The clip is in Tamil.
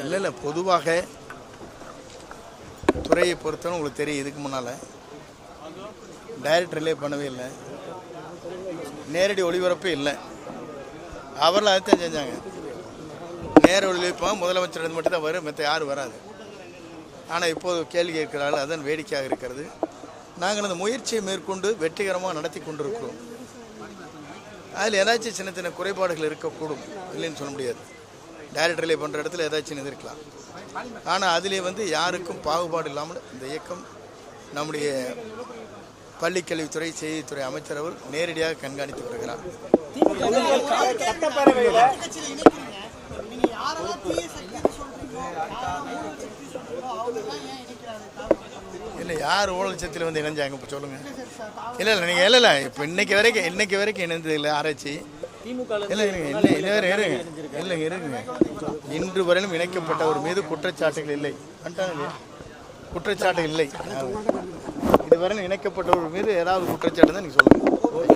இல்லை பொதுவாக துறையை பொறுத்தவரை உங்களுக்கு தெரியும். இதுக்கு முன்னால் டைரக்ட் ரிலே பண்ணவே இல்லை, நேரடி ஒளிபரப்பே இல்லை. அவர்கள் அதைத்தான் செஞ்சாங்க. நேர ஒளிபரப்பாக முதலமைச்சர் மட்டும் தான் வரும், மற்ற யாரும் வராது. ஆனால் இப்போது கேள்வி கேட்கிறார்கள், அதன் வேடிக்கையாக இருக்கிறது. நாங்கள் அந்த முயற்சியை மேற்கொண்டு வெற்றிகரமாக நடத்தி கொண்டிருக்கிறோம். அதில் ஏதாச்சும் சின்ன சின்ன குறைபாடுகள் இருக்கக்கூடும், இல்லைன்னு சொல்ல முடியாது. டைரக்ட் ரிலே பண்ணுற இடத்துல ஏதாச்சும் இருக்கலாம். ஆனால் அதிலே யாருக்கும் பாகுபாடு இல்லாமல் இந்த இயக்கம் நம்முடைய பள்ளிக்கல்வித்துறை செய்தித்துறை அமைச்சர் அவர் நேரடியாக கண்காணித்து வருகிறார். இல்லை, யார் ஊழல் சத்தில் இணைஞ்சாங்க இப்போ சொல்லுங்கள். இல்லை நீங்கள் இல்லை இப்போ இன்னைக்கு வரைக்கும் இணைந்தது இல்லை ஆராய்ச்சி. இல்லை இருங்க, இன்று வரையிலும் இணைக்கப்பட்டவர் மீது குற்றச்சாட்டுகள் இல்லை. குற்றச்சாட்டுகள் இல்லை. இதுவரையிலும் இணைக்கப்பட்டவர் மீது ஏதாவது குற்றச்சாட்டு தான் நீங்கள் சொல்லுங்கள்.